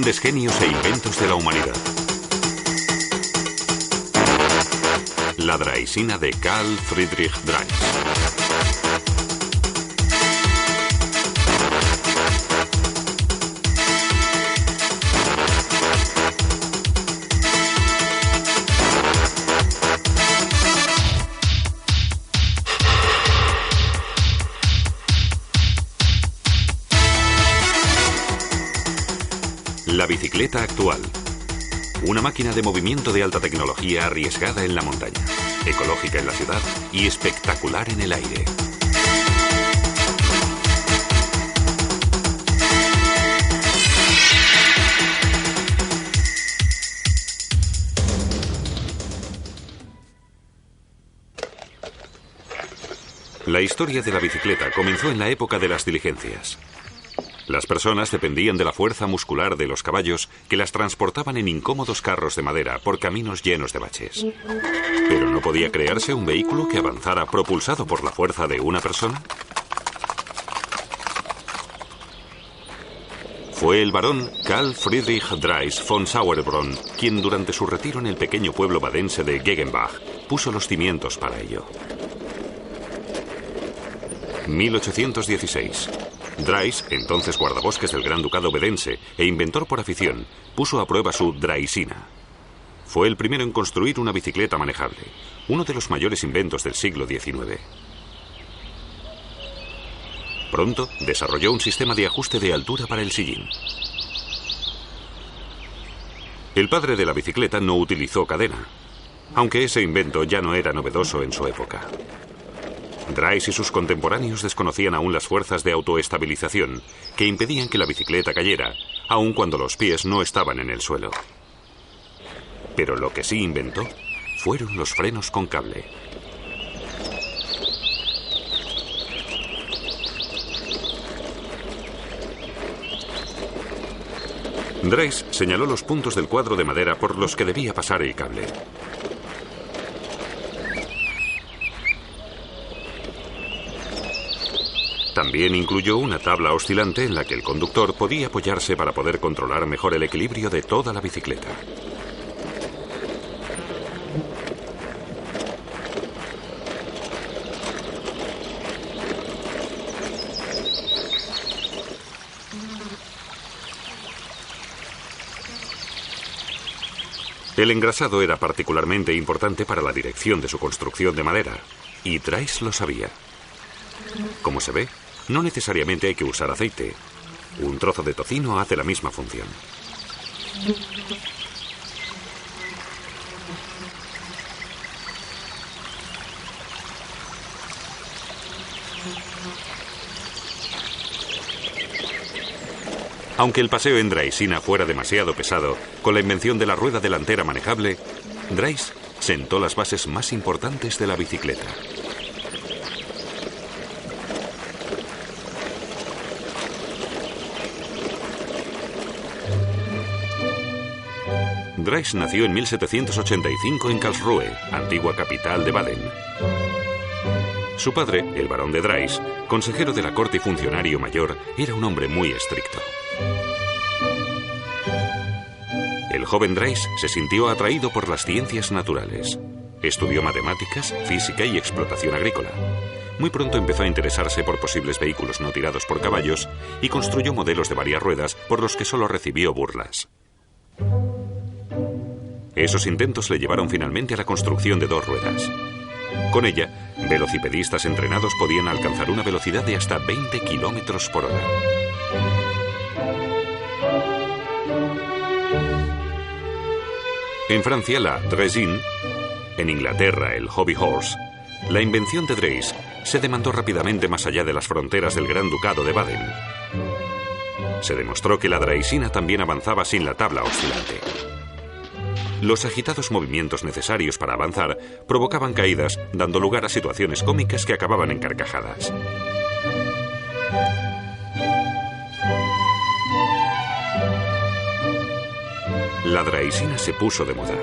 grandes genios e inventos de la humanidad. La draisina de Carl Friedrich Drais. La bicicleta actual. Una máquina de movimiento de alta tecnología arriesgada en la montaña, ecológica en la ciudad y espectacular en el aire. La historia de la bicicleta comenzó en la época de las diligencias. Las personas dependían de la fuerza muscular de los caballos que las transportaban en incómodos carros de madera por caminos llenos de baches. ¿Pero no podía crearse un vehículo que avanzara propulsado por la fuerza de una persona? Fue el barón Carl Friedrich Drais von Sauerbrunn quien durante su retiro en el pequeño pueblo badense de Gegenbach puso los cimientos para ello. 1816. Drais, entonces guardabosques del Gran Ducado Badense e inventor por afición, puso a prueba su draisina. Fue el primero en construir una bicicleta manejable, uno de los mayores inventos del siglo XIX. Pronto desarrolló un sistema de ajuste de altura para el sillín. El padre de la bicicleta no utilizó cadena, aunque ese invento ya no era novedoso en su época. Drais y sus contemporáneos desconocían aún las fuerzas de autoestabilización que impedían que la bicicleta cayera, aun cuando los pies no estaban en el suelo. Pero lo que sí inventó fueron los frenos con cable. Drais señaló los puntos del cuadro de madera por los que debía pasar el cable. También incluyó una tabla oscilante en la que el conductor podía apoyarse para poder controlar mejor el equilibrio de toda la bicicleta. El engrasado era particularmente importante para la dirección de su construcción de madera, y Drais lo sabía. Como se ve, no necesariamente hay que usar aceite. Un trozo de tocino hace la misma función. Aunque el paseo en draisina fuera demasiado pesado, con la invención de la rueda delantera manejable, Drais sentó las bases más importantes de la bicicleta. Drais nació en 1785 en Karlsruhe, antigua capital de Baden. Su padre, el barón de Drais, consejero de la corte y funcionario mayor, era un hombre muy estricto. El joven Drais se sintió atraído por las ciencias naturales. Estudió matemáticas, física y explotación agrícola. Muy pronto empezó a interesarse por posibles vehículos no tirados por caballos y construyó modelos de varias ruedas por los que solo recibió burlas. Esos intentos le llevaron finalmente a la construcción de dos ruedas. Con ella, velocipedistas entrenados podían alcanzar una velocidad de hasta 20 kilómetros por hora. En Francia, la draisine, en Inglaterra, el hobby horse, la invención de Drais se demandó rápidamente más allá de las fronteras del Gran Ducado de Baden. Se demostró que la draisina también avanzaba sin la tabla oscilante. Los agitados movimientos necesarios para avanzar provocaban caídas, dando lugar a situaciones cómicas que acababan en carcajadas. La draisina se puso de moda,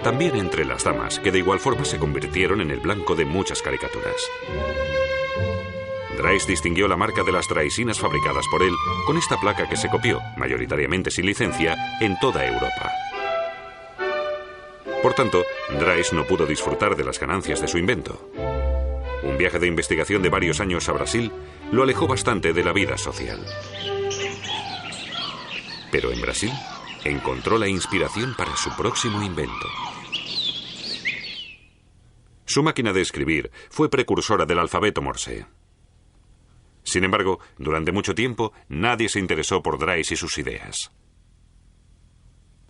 también entre las damas, que de igual forma se convirtieron en el blanco de muchas caricaturas. Drais distinguió la marca de las draisinas fabricadas por él con esta placa que se copió, mayoritariamente sin licencia, en toda Europa. Por tanto, Drais no pudo disfrutar de las ganancias de su invento. Un viaje de investigación de varios años a Brasil lo alejó bastante de la vida social. Pero en Brasil encontró la inspiración para su próximo invento. Su máquina de escribir fue precursora del alfabeto Morse. Sin embargo, durante mucho tiempo, nadie se interesó por Drais y sus ideas.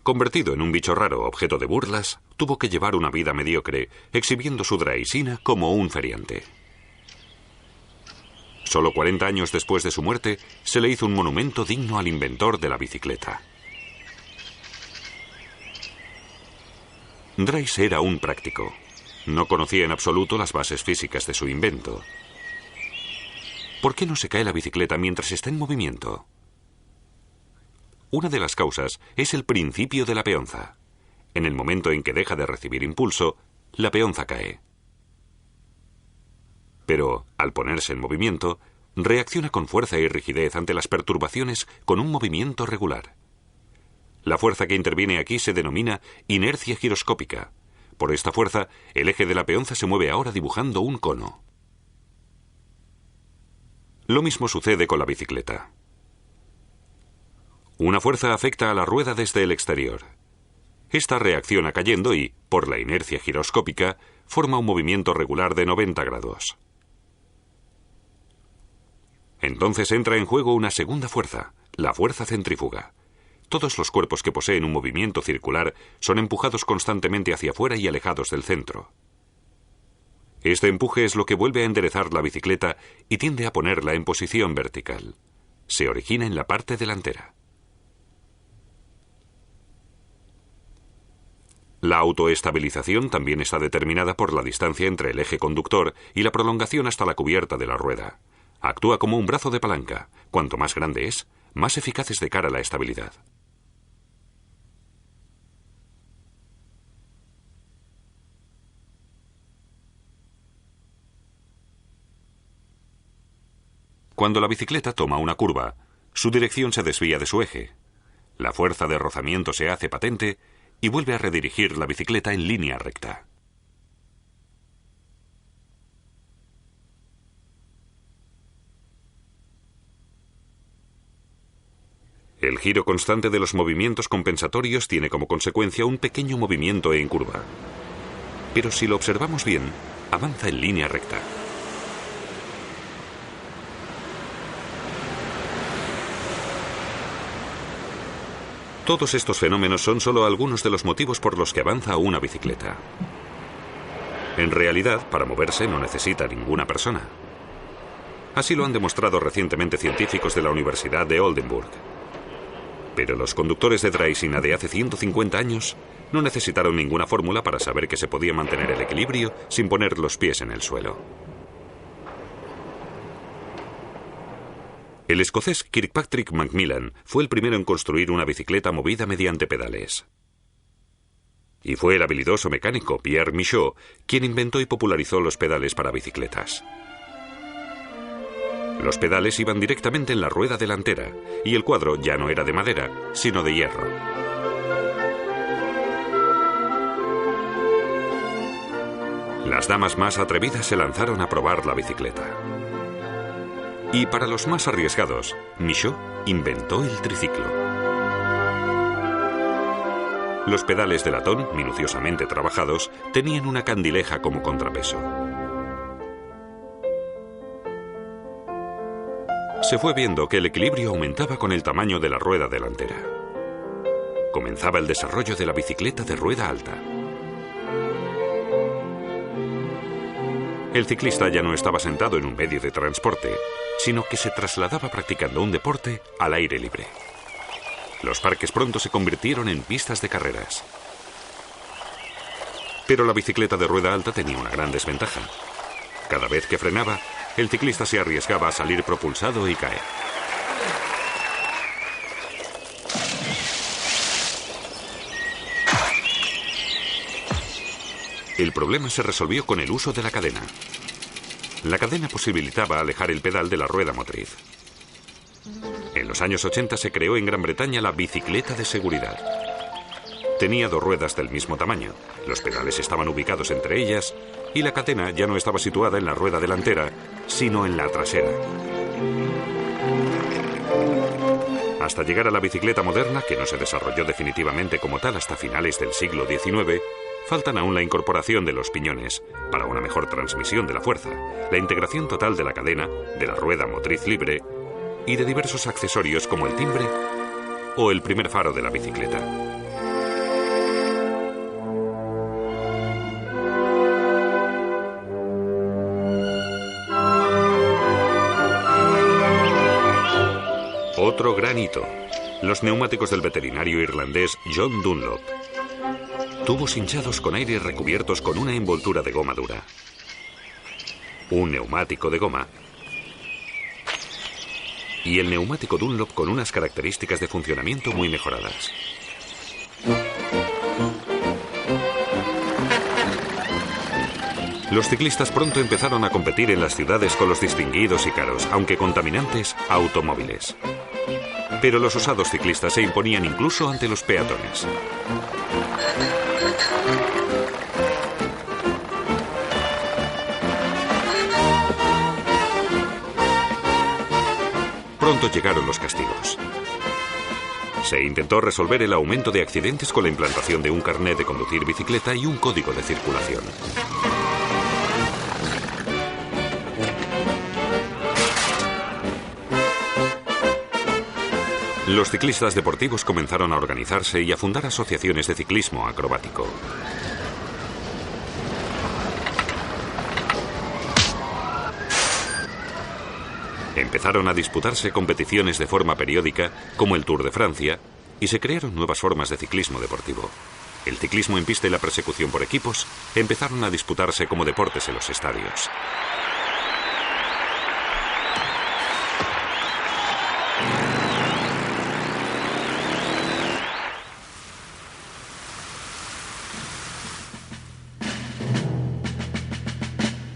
Convertido en un bicho raro, objeto de burlas, tuvo que llevar una vida mediocre, exhibiendo su draisina como un feriante. Solo 40 años después de su muerte, se le hizo un monumento digno al inventor de la bicicleta. Drais era un práctico. No conocía en absoluto las bases físicas de su invento. ¿Por qué no se cae la bicicleta mientras está en movimiento? Una de las causas es el principio de la peonza. En el momento en que deja de recibir impulso, la peonza cae. Pero, al ponerse en movimiento, reacciona con fuerza y rigidez ante las perturbaciones con un movimiento regular. La fuerza que interviene aquí se denomina inercia giroscópica. Por esta fuerza, el eje de la peonza se mueve ahora dibujando un cono. Lo mismo sucede con la bicicleta. Una fuerza afecta a la rueda desde el exterior. Esta reacciona cayendo y, por la inercia giroscópica, forma un movimiento regular de 90 grados. Entonces entra en juego una segunda fuerza, la fuerza centrífuga. Todos los cuerpos que poseen un movimiento circular son empujados constantemente hacia afuera y alejados del centro. Este empuje es lo que vuelve a enderezar la bicicleta y tiende a ponerla en posición vertical. Se origina en la parte delantera. La autoestabilización también está determinada por la distancia entre el eje conductor y la prolongación hasta la cubierta de la rueda. Actúa como un brazo de palanca. Cuanto más grande es, más eficaz es de cara a la estabilidad. Cuando la bicicleta toma una curva, su dirección se desvía de su eje. La fuerza de rozamiento se hace patente y vuelve a redirigir la bicicleta en línea recta. El giro constante de los movimientos compensatorios tiene como consecuencia un pequeño movimiento en curva. Pero si lo observamos bien, avanza en línea recta. Todos estos fenómenos son solo algunos de los motivos por los que avanza una bicicleta. En realidad, para moverse no necesita ninguna persona. Así lo han demostrado recientemente científicos de la Universidad de Oldenburg. Pero los conductores de draisina de hace 150 años no necesitaron ninguna fórmula para saber que se podía mantener el equilibrio sin poner los pies en el suelo. El escocés Kirkpatrick Macmillan fue el primero en construir una bicicleta movida mediante pedales. Y fue el habilidoso mecánico Pierre Michaud quien inventó y popularizó los pedales para bicicletas. Los pedales iban directamente en la rueda delantera y el cuadro ya no era de madera, sino de hierro. Las damas más atrevidas se lanzaron a probar la bicicleta. Y para los más arriesgados, Michaud inventó el triciclo. Los pedales de latón, minuciosamente trabajados, tenían una candileja como contrapeso. Se fue viendo que el equilibrio aumentaba con el tamaño de la rueda delantera. Comenzaba el desarrollo de la bicicleta de rueda alta. El ciclista ya no estaba sentado en un medio de transporte, sino que se trasladaba practicando un deporte al aire libre. Los parques pronto se convirtieron en pistas de carreras. Pero la bicicleta de rueda alta tenía una gran desventaja. Cada vez que frenaba, el ciclista se arriesgaba a salir propulsado y caer. El problema se resolvió con el uso de la cadena. La cadena posibilitaba alejar el pedal de la rueda motriz. En los años 80 se creó en Gran Bretaña la bicicleta de seguridad. Tenía 2 ruedas del mismo tamaño, los pedales estaban ubicados entre ellas y la cadena ya no estaba situada en la rueda delantera, sino en la trasera. Hasta llegar a la bicicleta moderna, que no se desarrolló definitivamente como tal hasta finales del siglo XIX, faltan aún la incorporación de los piñones, para una mejor transmisión de la fuerza, la integración total de la cadena, de la rueda motriz libre y de diversos accesorios como el timbre o el primer faro de la bicicleta. Otro gran hito, los neumáticos del veterinario irlandés John Dunlop. Tubos hinchados con aire recubiertos con una envoltura de goma dura. Un neumático de goma. Y el neumático Dunlop con unas características de funcionamiento muy mejoradas. Los ciclistas pronto empezaron a competir en las ciudades con los distinguidos y caros, aunque contaminantes, automóviles. Pero los osados ciclistas se imponían incluso ante los peatones. Pronto llegaron los castigos. Se intentó resolver el aumento de accidentes con la implantación de un carnet de conducir bicicleta y un código de circulación. Los ciclistas deportivos comenzaron a organizarse y a fundar asociaciones de ciclismo acrobático. Empezaron a disputarse competiciones de forma periódica, como el Tour de Francia, y se crearon nuevas formas de ciclismo deportivo. El ciclismo en pista y la persecución por equipos empezaron a disputarse como deportes en los estadios.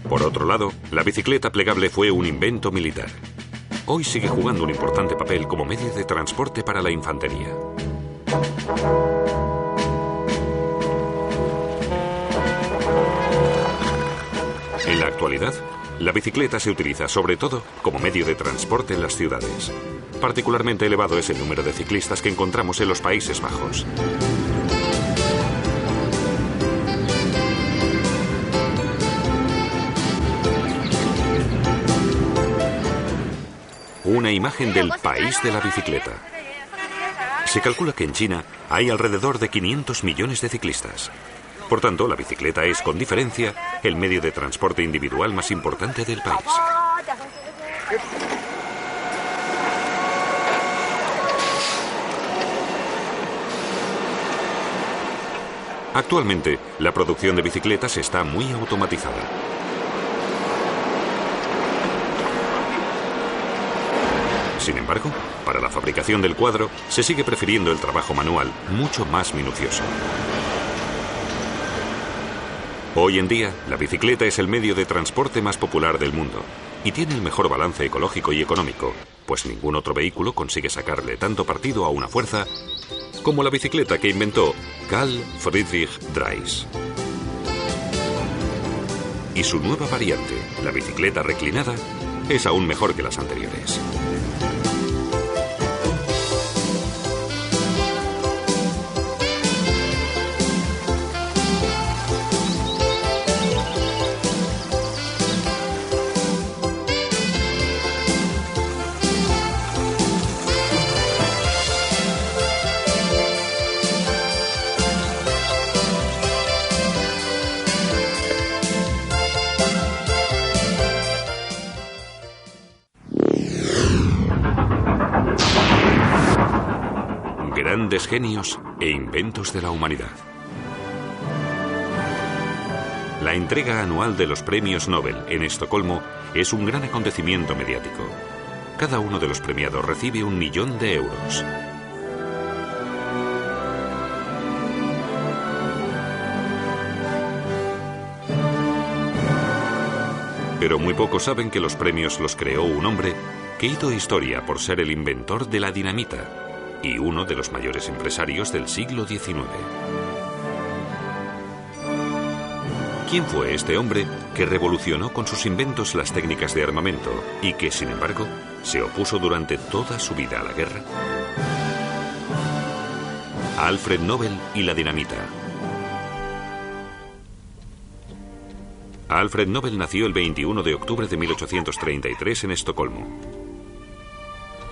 Por otro lado, la bicicleta plegable fue un invento militar. Hoy sigue jugando un importante papel como medio de transporte para la infantería. En la actualidad, la bicicleta se utiliza sobre todo como medio de transporte en las ciudades. Particularmente elevado es el número de ciclistas que encontramos en los Países Bajos. Una imagen del país de la bicicleta. Se calcula que en China hay alrededor de 500 millones de ciclistas. Por tanto, la bicicleta es, con diferencia, el medio de transporte individual más importante del país. Actualmente, la producción de bicicletas está muy automatizada. Sin embargo, para la fabricación del cuadro se sigue prefiriendo el trabajo manual, mucho más minucioso. Hoy en día, la bicicleta es el medio de transporte más popular del mundo y tiene el mejor balance ecológico y económico, pues ningún otro vehículo consigue sacarle tanto partido a una fuerza como la bicicleta que inventó Carl Friedrich Drais. Y su nueva variante, la bicicleta reclinada, es aún mejor que las anteriores. Grandes genios e inventos de la humanidad. La entrega anual de los premios Nobel en Estocolmo es un gran acontecimiento mediático. Cada uno de los premiados recibe 1 millón de euros. Pero muy pocos saben que los premios los creó un hombre que hizo historia por ser el inventor de la dinamita y uno de los mayores empresarios del siglo XIX. ¿Quién fue este hombre que revolucionó con sus inventos las técnicas de armamento y que, sin embargo, se opuso durante toda su vida a la guerra? Alfred Nobel y la dinamita. Alfred Nobel nació el 21 de octubre de 1833 en Estocolmo.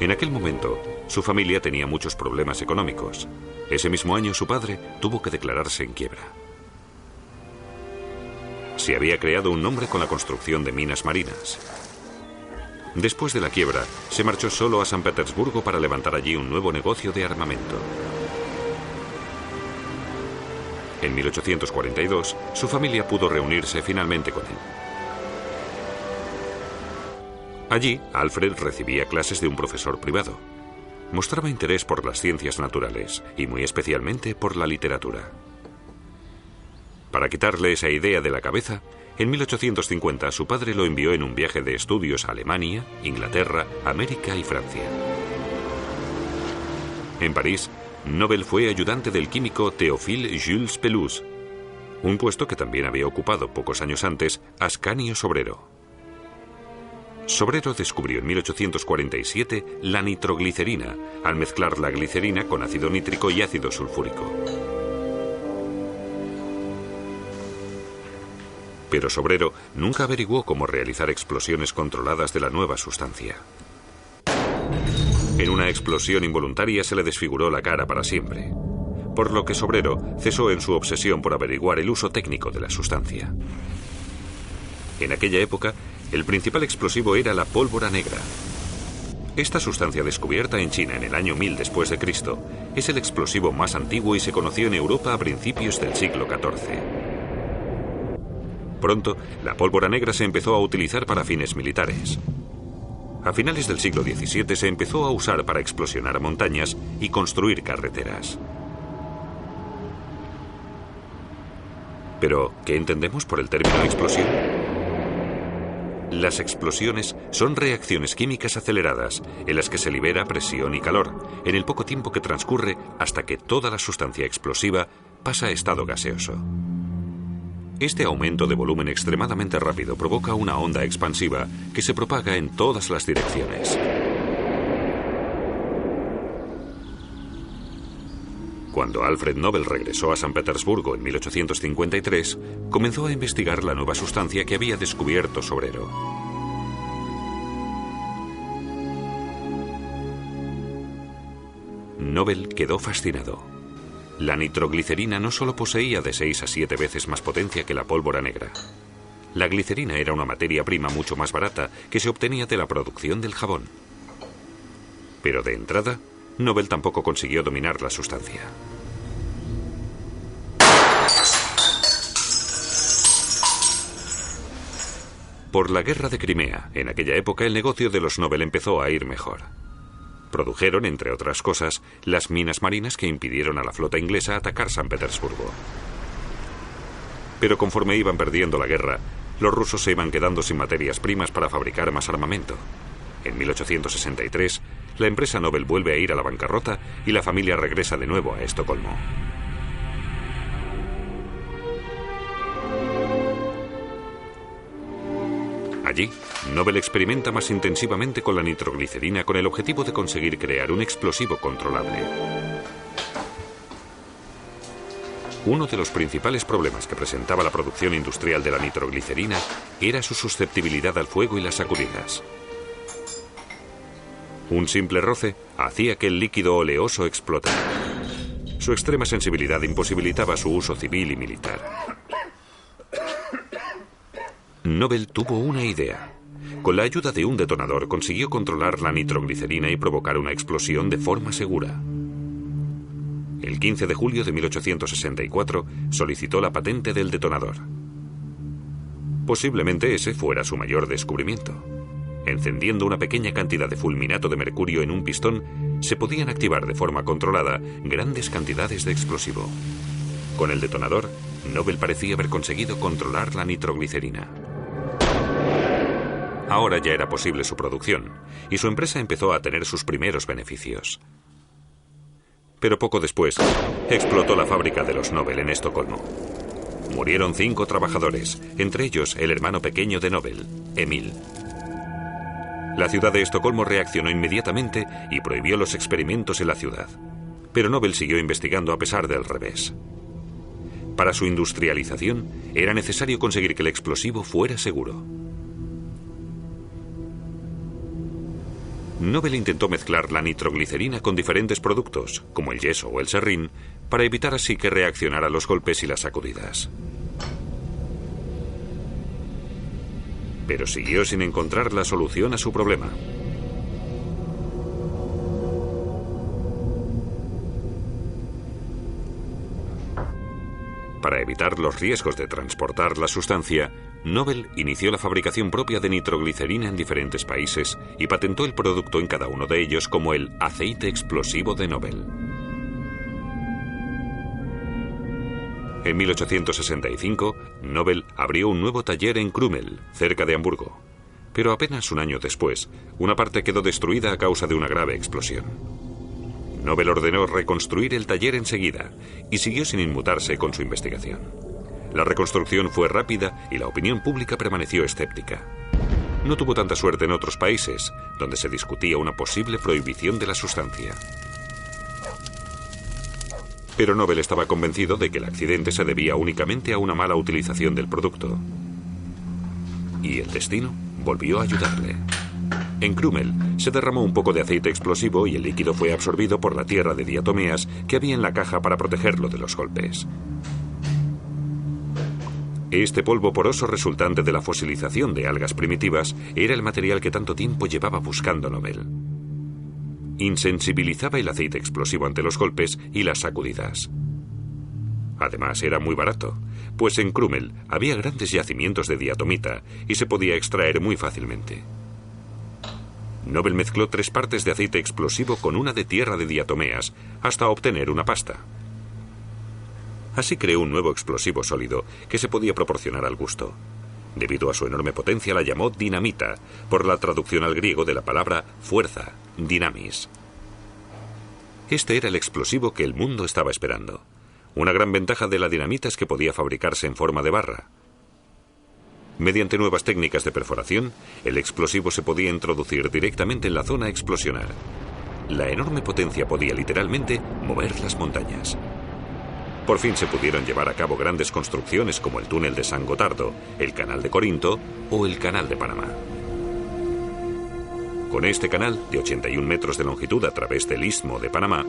En aquel momento, su familia tenía muchos problemas económicos. Ese mismo año su padre tuvo que declararse en quiebra. Se había creado un nombre con la construcción de minas marinas. Después de la quiebra, se marchó solo a San Petersburgo para levantar allí un nuevo negocio de armamento. En 1842, su familia pudo reunirse finalmente con él. Allí, Alfred recibía clases de un profesor privado. Mostraba interés por las ciencias naturales y muy especialmente por la literatura. Para quitarle esa idea de la cabeza, en 1850 su padre lo envió en un viaje de estudios a Alemania, Inglaterra, América y Francia. En París, Nobel fue ayudante del químico Théophile Jules Pelouse, un puesto que también había ocupado pocos años antes Ascanio Sobrero. Sobrero descubrió en 1847 la nitroglicerina al mezclar la glicerina con ácido nítrico y ácido sulfúrico. Pero Sobrero nunca averiguó cómo realizar explosiones controladas de la nueva sustancia. En una explosión involuntaria se le desfiguró la cara para siempre, por lo que Sobrero cesó en su obsesión por averiguar el uso técnico de la sustancia. En aquella época, el principal explosivo era la pólvora negra. Esta sustancia descubierta en China en el año 1000 después de Cristo es el explosivo más antiguo y se conoció en Europa a principios del siglo XIV. Pronto, la pólvora negra se empezó a utilizar para fines militares. A finales del siglo XVII se empezó a usar para explosionar montañas y construir carreteras. Pero, ¿qué entendemos por el término explosión? Las explosiones son reacciones químicas aceleradas en las que se libera presión y calor en el poco tiempo que transcurre hasta que toda la sustancia explosiva pasa a estado gaseoso. Este aumento de volumen extremadamente rápido provoca una onda expansiva que se propaga en todas las direcciones. Cuando Alfred Nobel regresó a San Petersburgo en 1853, comenzó a investigar la nueva sustancia que había descubierto Sobrero. Nobel quedó fascinado. La nitroglicerina no solo poseía de 6 a 7 veces más potencia que la pólvora negra. La glicerina era una materia prima mucho más barata que se obtenía de la producción del jabón. Pero de entrada, Nobel tampoco consiguió dominar la sustancia. Por la guerra de Crimea, en aquella época el negocio de los Nobel empezó a ir mejor. Produjeron, entre otras cosas, las minas marinas que impidieron a la flota inglesa atacar San Petersburgo. Pero conforme iban perdiendo la guerra, los rusos se iban quedando sin materias primas para fabricar más armamento. En 1863, la empresa Nobel vuelve a ir a la bancarrota y la familia regresa de nuevo a Estocolmo. Allí, Nobel experimenta más intensivamente con la nitroglicerina con el objetivo de conseguir crear un explosivo controlable. Uno de los principales problemas que presentaba la producción industrial de la nitroglicerina era su susceptibilidad al fuego y las sacudidas. Un simple roce hacía que el líquido oleoso explotara. Su extrema sensibilidad imposibilitaba su uso civil y militar. Nobel tuvo una idea. Con la ayuda de un detonador consiguió controlar la nitroglicerina y provocar una explosión de forma segura. El 15 de julio de 1864 solicitó la patente del detonador. Posiblemente ese fuera su mayor descubrimiento. Encendiendo una pequeña cantidad de fulminato de mercurio en un pistón, se podían activar de forma controlada grandes cantidades de explosivo. Con el detonador, Nobel parecía haber conseguido controlar la nitroglicerina. Ahora ya era posible su producción, y su empresa empezó a tener sus primeros beneficios. Pero poco después, explotó la fábrica de los Nobel en Estocolmo. Murieron 5 trabajadores, entre ellos el hermano pequeño de Nobel, Emil. La ciudad de Estocolmo reaccionó inmediatamente y prohibió los experimentos en la ciudad. Pero Nobel siguió investigando a pesar del revés. Para su industrialización, era necesario conseguir que el explosivo fuera seguro. Nobel intentó mezclar la nitroglicerina con diferentes productos, como el yeso o el serrín, para evitar así que reaccionara a los golpes y las sacudidas. Pero siguió sin encontrar la solución a su problema. Para evitar los riesgos de transportar la sustancia, Nobel inició la fabricación propia de nitroglicerina en diferentes países y patentó el producto en cada uno de ellos como el aceite explosivo de Nobel. En 1865, Nobel abrió un nuevo taller en Krumel, cerca de Hamburgo. Pero apenas un año después, una parte quedó destruida a causa de una grave explosión. Nobel ordenó reconstruir el taller enseguida y siguió sin inmutarse con su investigación. La reconstrucción fue rápida y la opinión pública permaneció escéptica. No tuvo tanta suerte en otros países, donde se discutía una posible prohibición de la sustancia. Pero Nobel estaba convencido de que el accidente se debía únicamente a una mala utilización del producto. Y el destino volvió a ayudarle. En Krumel se derramó un poco de aceite explosivo y el líquido fue absorbido por la tierra de diatomeas que había en la caja para protegerlo de los golpes. Este polvo poroso resultante de la fosilización de algas primitivas era el material que tanto tiempo llevaba buscando Nobel. Insensibilizaba el aceite explosivo ante los golpes y las sacudidas. Además, era muy barato, pues en Krumel había grandes yacimientos de diatomita y se podía extraer muy fácilmente. Nobel mezcló 3 partes de aceite explosivo con una de tierra de diatomeas hasta obtener una pasta. Así creó un nuevo explosivo sólido que se podía proporcionar al gusto. Debido a su enorme potencia la llamó dinamita, por la traducción al griego de la palabra fuerza, dinamis. Este era el explosivo que el mundo estaba esperando. Una gran ventaja de la dinamita es que podía fabricarse en forma de barra. Mediante nuevas técnicas de perforación, el explosivo se podía introducir directamente en la zona a explosionar. La enorme potencia podía literalmente mover las montañas. Por fin se pudieron llevar a cabo grandes construcciones como el túnel de San Gotardo, el canal de Corinto o el canal de Panamá. Con este canal, de 81 metros de longitud a través del istmo de Panamá,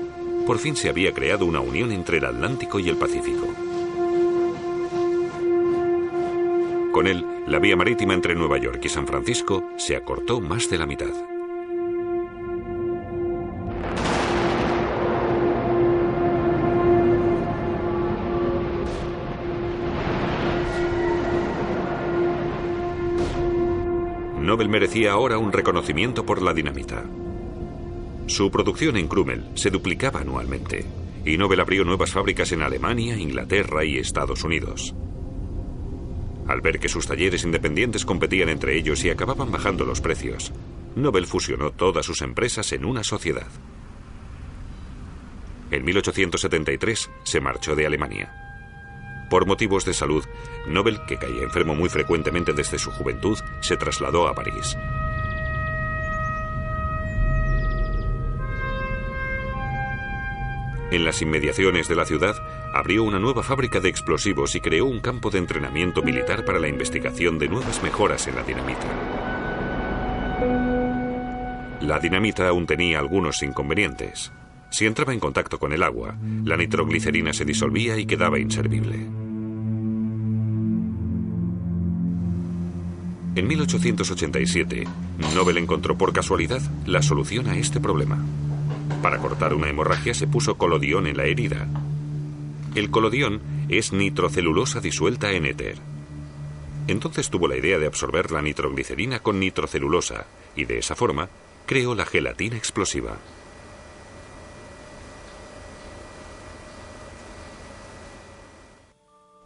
por fin se había creado una unión entre el Atlántico y el Pacífico. Con él, la vía marítima entre Nueva York y San Francisco se acortó más de la mitad. Nobel merecía ahora un reconocimiento por la dinamita. Su producción en Krumel se duplicaba anualmente, y Nobel abrió nuevas fábricas en Alemania, Inglaterra y Estados Unidos. Al ver que sus talleres independientes competían entre ellos y acababan bajando los precios, Nobel fusionó todas sus empresas en una sociedad. En 1873 se marchó de Alemania. Por motivos de salud, Nobel, que caía enfermo muy frecuentemente desde su juventud, se trasladó a París. En las inmediaciones de la ciudad, abrió una nueva fábrica de explosivos y creó un campo de entrenamiento militar para la investigación de nuevas mejoras en la dinamita. La dinamita aún tenía algunos inconvenientes. Si entraba en contacto con el agua, la nitroglicerina se disolvía y quedaba inservible. En 1887, Nobel encontró por casualidad la solución a este problema. Para cortar una hemorragia se puso colodión en la herida. El colodión es nitrocelulosa disuelta en éter. Entonces tuvo la idea de absorber la nitroglicerina con nitrocelulosa y de esa forma creó la gelatina explosiva.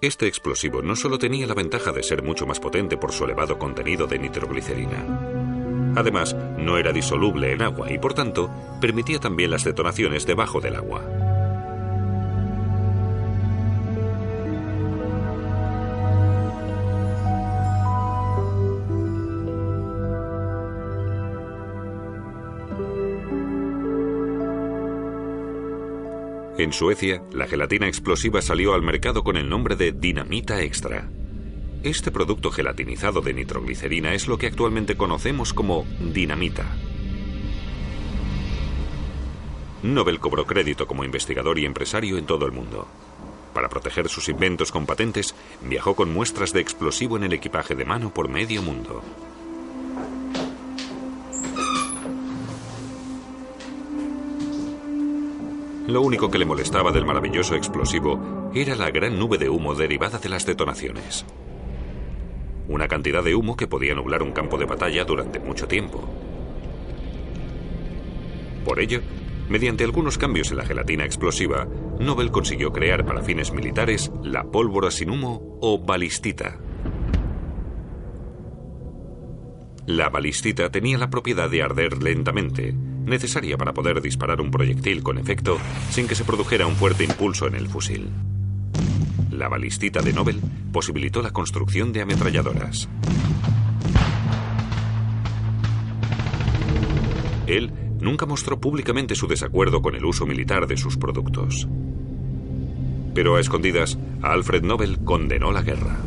Este explosivo no solo tenía la ventaja de ser mucho más potente por su elevado contenido de nitroglicerina. Además, no era disoluble en agua y, por tanto, permitía también las detonaciones debajo del agua. En Suecia, la gelatina explosiva salió al mercado con el nombre de Dinamita Extra. Este producto gelatinizado de nitroglicerina es lo que actualmente conocemos como dinamita. Nobel cobró crédito como investigador y empresario en todo el mundo. Para proteger sus inventos con patentes, viajó con muestras de explosivo en el equipaje de mano por medio mundo. Lo único que le molestaba del maravilloso explosivo era la gran nube de humo derivada de las detonaciones. Una cantidad de humo que podía nublar un campo de batalla durante mucho tiempo. Por ello, mediante algunos cambios en la gelatina explosiva, Nobel consiguió crear para fines militares la pólvora sin humo o balistita. La balistita tenía la propiedad de arder lentamente, necesaria para poder disparar un proyectil con efecto sin que se produjera un fuerte impulso en el fusil. La balistita de Nobel posibilitó la construcción de ametralladoras. Él nunca mostró públicamente su desacuerdo con el uso militar de sus productos. Pero a escondidas, Alfred Nobel condenó la guerra.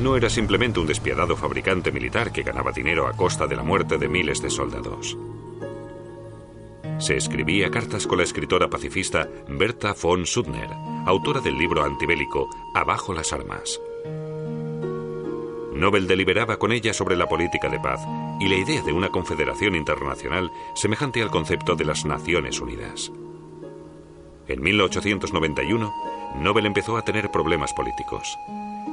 No era simplemente un despiadado fabricante militar que ganaba dinero a costa de la muerte de miles de soldados. Se escribía cartas con la escritora pacifista Berta von Suttner, autora del libro antibélico Abajo las armas. Nobel deliberaba con ella sobre la política de paz y la idea de una confederación internacional semejante al concepto de las Naciones Unidas. En 1891, Nobel empezó a tener problemas políticos.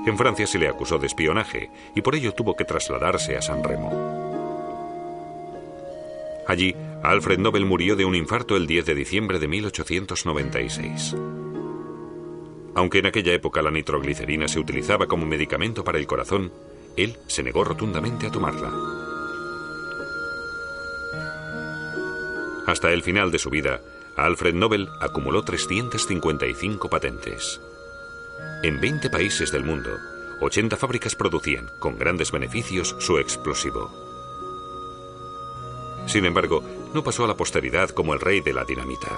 En Francia se le acusó de espionaje y por ello tuvo que trasladarse a San Remo. Allí, Alfred Nobel murió de un infarto el 10 de diciembre de 1896. Aunque en aquella época la nitroglicerina se utilizaba como medicamento para el corazón, él se negó rotundamente a tomarla. Hasta el final de su vida, Alfred Nobel acumuló 355 patentes. En 20 países del mundo, 80 fábricas producían, con grandes beneficios, su explosivo. Sin embargo, no pasó a la posteridad como el rey de la dinamita.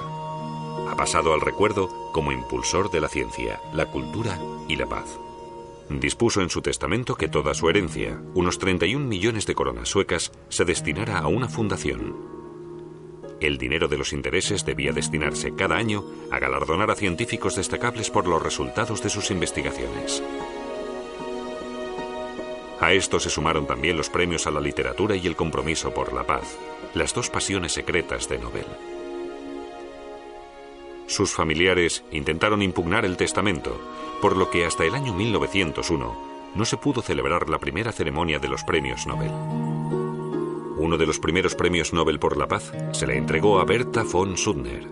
Ha pasado al recuerdo como impulsor de la ciencia, la cultura y la paz. Dispuso en su testamento que toda su herencia, unos 31 millones de coronas suecas, se destinara a una fundación. El dinero de los intereses debía destinarse cada año a galardonar a científicos destacables por los resultados de sus investigaciones. A esto se sumaron también los premios a la literatura y el compromiso por la paz, las dos pasiones secretas de Nobel. Sus familiares intentaron impugnar el testamento, por lo que hasta el año 1901 no se pudo celebrar la primera ceremonia de los premios Nobel. Uno de los primeros premios Nobel por la paz se le entregó a Berta von Suttner,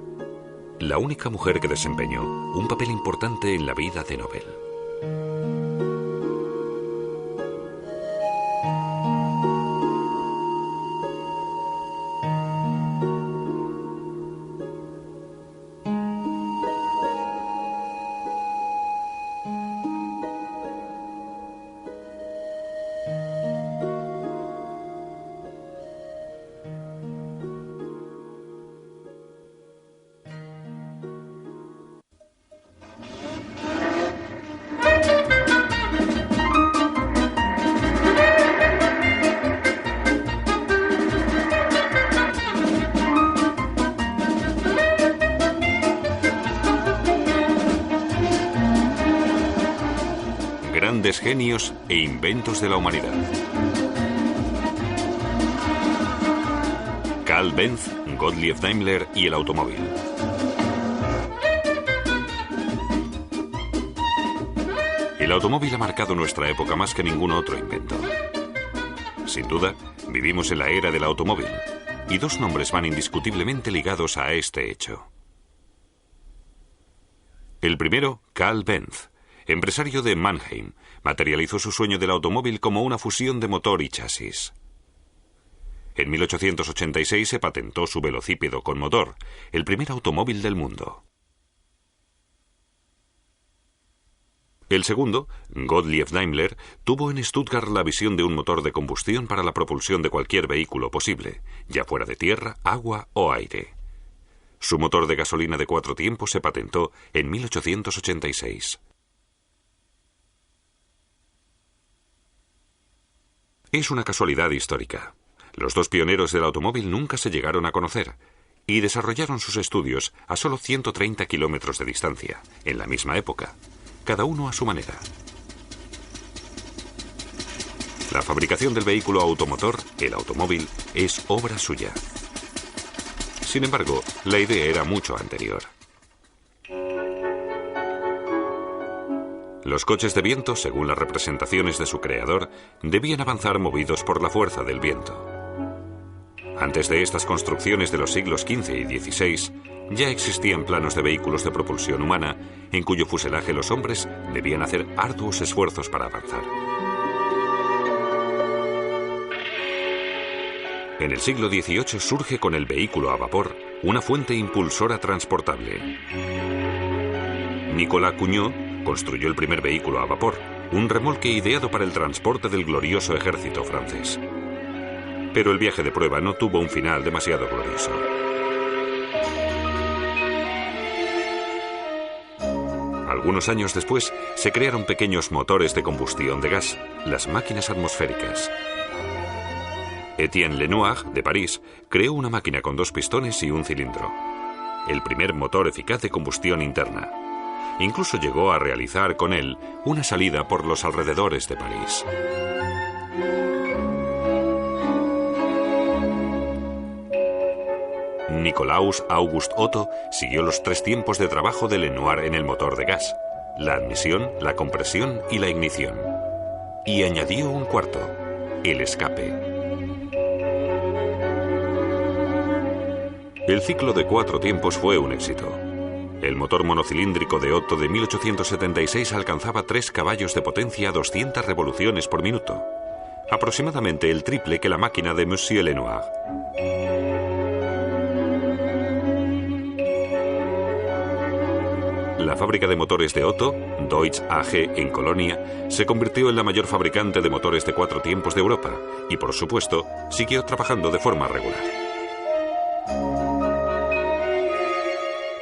la única mujer que desempeñó un papel importante en la vida de Nobel. Grandes genios e inventos de la humanidad. Karl Benz, Gottlieb Daimler y el automóvil. El automóvil ha marcado nuestra época más que ningún otro invento. Sin duda, vivimos en la era del automóvil, y dos nombres van indiscutiblemente ligados a este hecho. El primero, Karl Benz, empresario de Mannheim, materializó su sueño del automóvil como una fusión de motor y chasis. En 1886 se patentó su velocípedo con motor, el primer automóvil del mundo. El segundo, Gottlieb Daimler, tuvo en Stuttgart la visión de un motor de combustión para la propulsión de cualquier vehículo posible, ya fuera de tierra, agua o aire. Su motor de gasolina de 4 tiempos se patentó en 1886. Es una casualidad histórica. Los dos pioneros del automóvil nunca se llegaron a conocer y desarrollaron sus estudios a solo 130 kilómetros de distancia, en la misma época, cada uno a su manera. La fabricación del vehículo automotor, el automóvil, es obra suya. Sin embargo, la idea era mucho anterior. Los coches de viento, según las representaciones de su creador, debían avanzar movidos por la fuerza del viento. Antes de estas construcciones de los siglos XV y XVI, ya existían planos de vehículos de propulsión humana, en cuyo fuselaje los hombres debían hacer arduos esfuerzos para avanzar. En el siglo XVIII surge con el vehículo a vapor una fuente impulsora transportable. Nicolas Cugnot construyó el primer vehículo a vapor, un remolque ideado para el transporte del glorioso ejército francés. Pero el viaje de prueba no tuvo un final demasiado glorioso. Algunos años después, se crearon pequeños motores de combustión de gas, las máquinas atmosféricas. Étienne Lenoir, de París, creó una máquina con 2 pistones y un cilindro. El primer motor eficaz de combustión interna. Incluso llegó a realizar con él una salida por los alrededores de París. Nicolaus August Otto siguió los 3 tiempos de trabajo de Lenoir en el motor de gas: la admisión, la compresión y la ignición. Y añadió un cuarto: el escape. El ciclo de 4 tiempos fue un éxito. El motor monocilíndrico de Otto de 1876 alcanzaba 3 caballos de potencia a 200 revoluciones por minuto, aproximadamente el triple que la máquina de Monsieur Lenoir. La fábrica de motores de Otto, Deutz AG en Colonia, se convirtió en la mayor fabricante de motores de 4 tiempos de Europa y, por supuesto, siguió trabajando de forma regular.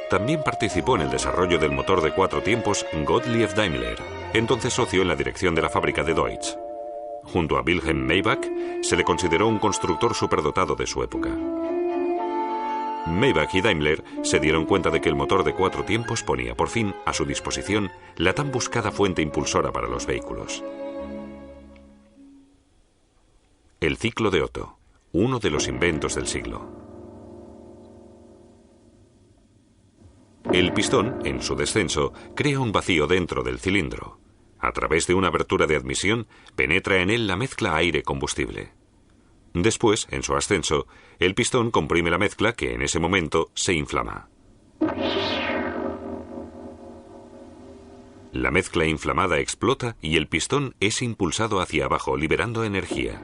También participó en el desarrollo del motor de 4 tiempos Gottlieb Daimler, entonces socio en la dirección de la fábrica de Deutz. Junto a Wilhelm Maybach, se le consideró un constructor superdotado de su época. Maybach y Daimler se dieron cuenta de que el motor de 4 tiempos ponía por fin a su disposición la tan buscada fuente impulsora para los vehículos. El ciclo de Otto, uno de los inventos del siglo. El pistón, en su descenso, crea un vacío dentro del cilindro. A través de una abertura de admisión, penetra en él la mezcla aire-combustible. Después, en su ascenso, el pistón comprime la mezcla que en ese momento se inflama. La mezcla inflamada explota y el pistón es impulsado hacia abajo, liberando energía.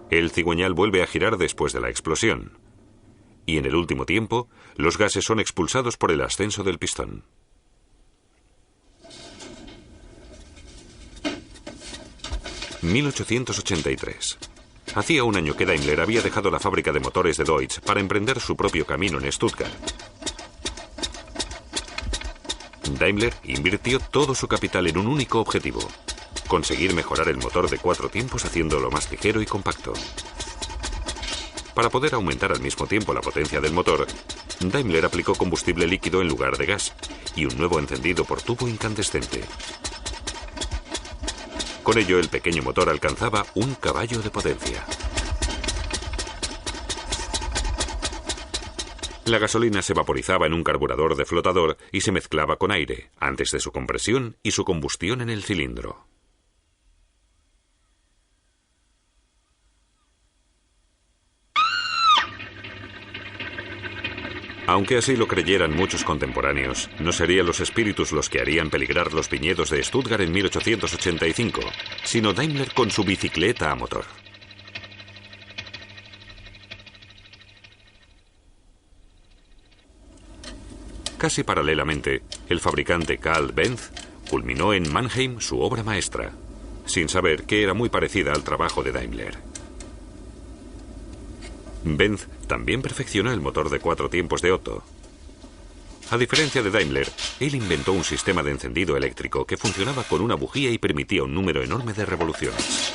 El cigüeñal vuelve a girar después de la explosión. Y en el último tiempo, los gases son expulsados por el ascenso del pistón. (1883). Hacía un año que Daimler había dejado la fábrica de motores de Deutz para emprender su propio camino en Stuttgart. Daimler invirtió todo su capital en un único objetivo: conseguir mejorar el motor de 4 tiempos haciéndolo más ligero y compacto. Para poder aumentar al mismo tiempo la potencia del motor, Daimler aplicó combustible líquido en lugar de gas y un nuevo encendido por tubo incandescente. Con ello, el pequeño motor alcanzaba 1 caballo de potencia. La gasolina se vaporizaba en un carburador de flotador y se mezclaba con aire, antes de su compresión y su combustión en el cilindro. Aunque así lo creyeran muchos contemporáneos, no serían los espíritus los que harían peligrar los viñedos de Stuttgart en 1885, sino Daimler con su bicicleta a motor. Casi paralelamente, el fabricante Carl Benz culminó en Mannheim su obra maestra, sin saber que era muy parecida al trabajo de Daimler. Benz también perfeccionó el motor de 4 tiempos de Otto. A diferencia de Daimler, él inventó un sistema de encendido eléctrico que funcionaba con una bujía y permitía un número enorme de revoluciones.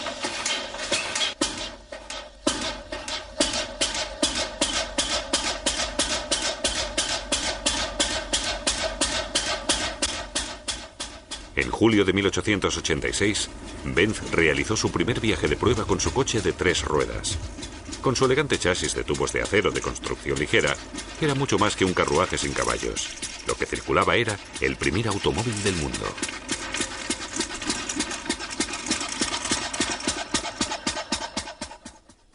En julio de 1886, Benz realizó su primer viaje de prueba con su coche de 3 ruedas. Con su elegante chasis de tubos de acero de construcción ligera, era mucho más que un carruaje sin caballos. Lo que circulaba era el primer automóvil del mundo.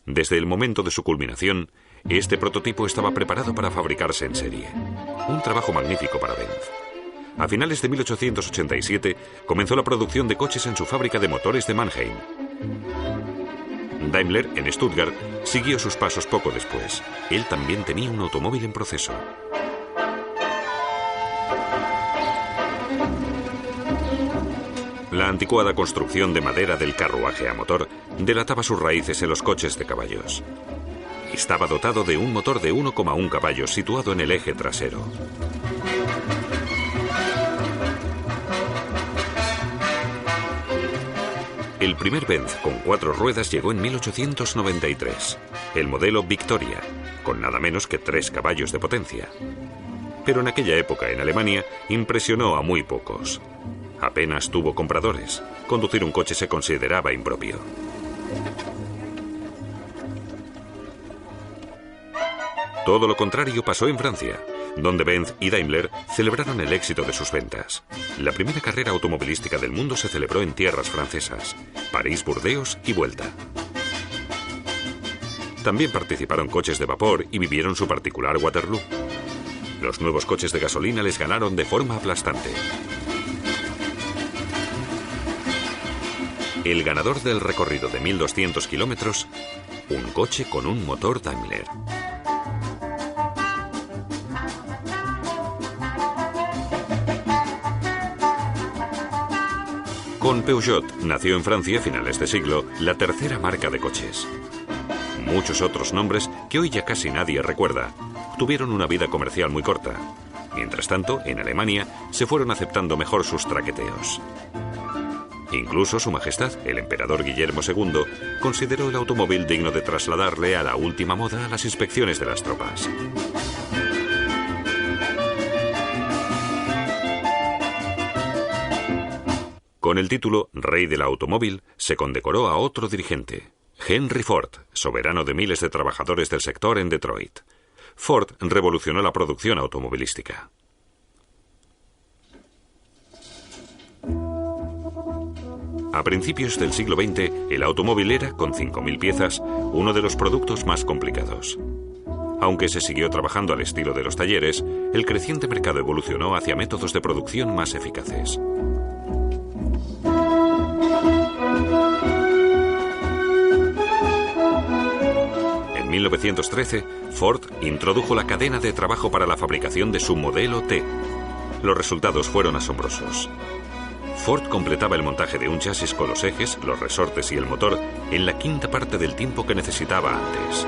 Desde el momento de su culminación, este prototipo estaba preparado para fabricarse en serie. Un trabajo magnífico para Benz. A finales de 1887 comenzó la producción de coches en su fábrica de motores de Mannheim. Daimler, en Stuttgart, siguió sus pasos poco después. Él también tenía un automóvil en proceso. La anticuada construcción de madera del carruaje a motor delataba sus raíces en los coches de caballos. Estaba dotado de un motor de 1,1 caballos situado en el eje trasero. El primer Benz con 4 ruedas llegó en 1893, el modelo Victoria, con nada menos que 3 caballos de potencia. Pero en aquella época en Alemania impresionó a muy pocos. Apenas tuvo compradores. Conducir un coche se consideraba impropio. Todo lo contrario pasó en Francia, donde Benz y Daimler celebraron el éxito de sus ventas. La primera carrera automovilística del mundo se celebró en tierras francesas, París, Burdeos y vuelta. También participaron coches de vapor y vivieron su particular Waterloo. Los nuevos coches de gasolina les ganaron de forma aplastante. El ganador del recorrido de 1.200 kilómetros, un coche con un motor Daimler. Con Peugeot nació en Francia a finales de siglo la tercera marca de coches. Muchos otros nombres que hoy ya casi nadie recuerda tuvieron una vida comercial muy corta. Mientras tanto, en Alemania se fueron aceptando mejor sus traqueteos. Incluso Su Majestad, el emperador Guillermo II, consideró el automóvil digno de trasladarle a la última moda a las inspecciones de las tropas. Con el título Rey del Automóvil se condecoró a otro dirigente, Henry Ford, soberano de miles de trabajadores del sector en Detroit. Ford revolucionó la producción automovilística. A principios del siglo XX, el automóvil era, con 5.000 piezas, uno de los productos más complicados. Aunque se siguió trabajando al estilo de los talleres, el creciente mercado evolucionó hacia métodos de producción más eficaces. En 1913, Ford introdujo la cadena de trabajo para la fabricación de su modelo T. Los resultados fueron asombrosos. Ford completaba el montaje de un chasis con los ejes, los resortes y el motor en la quinta parte del tiempo que necesitaba antes.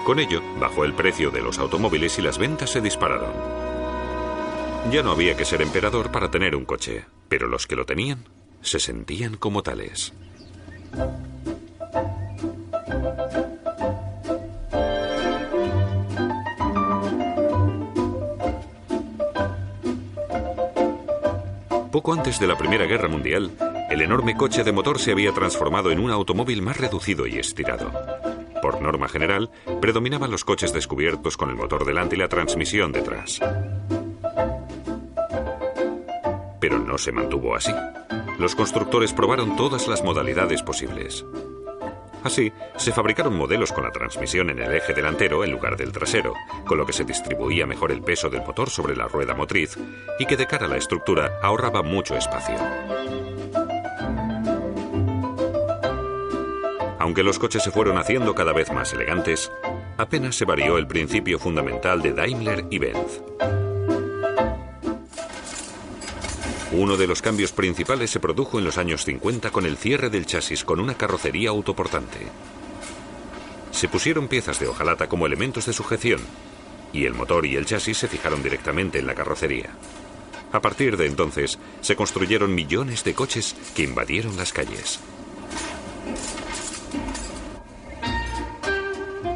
Con ello, bajó el precio de los automóviles y las ventas se dispararon. Ya no había que ser emperador para tener un coche, pero los que lo tenían se sentían como tales. Poco antes de la Primera Guerra Mundial, el enorme coche de motor se había transformado en un automóvil más reducido y estirado. Por norma general, predominaban los coches descubiertos con el motor delante y la transmisión detrás. Pero Pero no se mantuvo así. Los constructores probaron todas las modalidades posibles. Así, se fabricaron modelos con la transmisión en el eje delantero en lugar del trasero, con lo que se distribuía mejor el peso del motor sobre la rueda motriz y que de cara a la estructura ahorraba mucho espacio. Aunque los coches se fueron haciendo cada vez más elegantes, apenas se varió el principio fundamental de Daimler y Benz. Uno de los cambios principales se produjo en los años 50 con el cierre del chasis con una carrocería autoportante. Se pusieron piezas de hojalata como elementos de sujeción y el motor y el chasis se fijaron directamente en la carrocería. A partir de entonces, se construyeron millones de coches que invadieron las calles.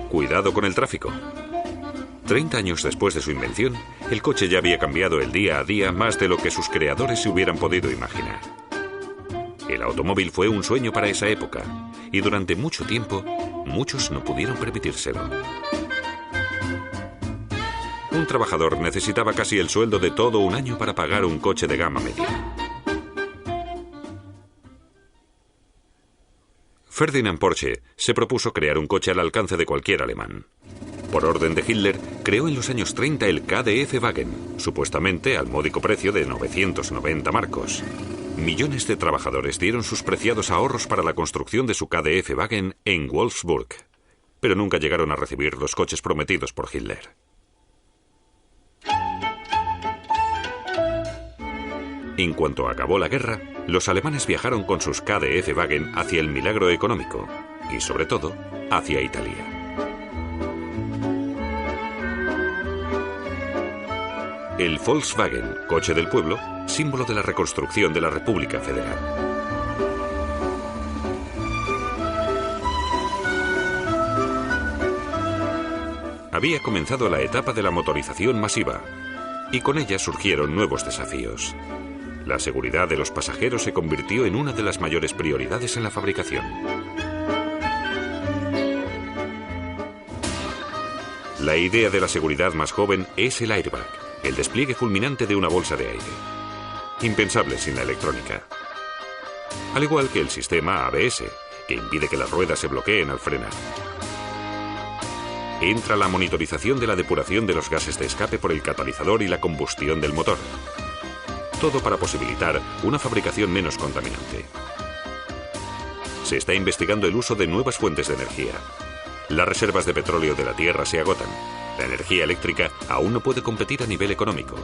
Cuidado con el tráfico. 30 años después de su invención, el coche ya había cambiado el día a día más de lo que sus creadores se hubieran podido imaginar. El automóvil fue un sueño para esa época, y durante mucho tiempo, muchos no pudieron permitírselo. Un trabajador necesitaba casi el sueldo de todo un año para pagar un coche de gama media. Ferdinand Porsche se propuso crear un coche al alcance de cualquier alemán. Por orden de Hitler, creó en los años 30 el KDF-Wagen, supuestamente al módico precio de 990 marcos. Millones de trabajadores dieron sus preciados ahorros para la construcción de su KDF-Wagen en Wolfsburg, pero nunca llegaron a recibir los coches prometidos por Hitler. En cuanto acabó la guerra, los alemanes viajaron con sus KDF-Wagen hacia el milagro económico y, sobre todo, hacia Italia. El Volkswagen, coche del pueblo, símbolo de la reconstrucción de la República Federal. Había comenzado la etapa de la motorización masiva, y con ella surgieron nuevos desafíos. La seguridad de los pasajeros se convirtió en una de las mayores prioridades en la fabricación. La idea de la seguridad más joven es el airbag, el despliegue fulminante de una bolsa de aire. Impensable sin la electrónica. Al igual que el sistema ABS, que impide que las ruedas se bloqueen al frenar. Entra la monitorización de la depuración de los gases de escape por el catalizador y la combustión del motor. Todo para posibilitar una fabricación menos contaminante. Se está investigando el uso de nuevas fuentes de energía. Las reservas de petróleo de la Tierra se agotan. La energía eléctrica aún no puede competir a nivel económico.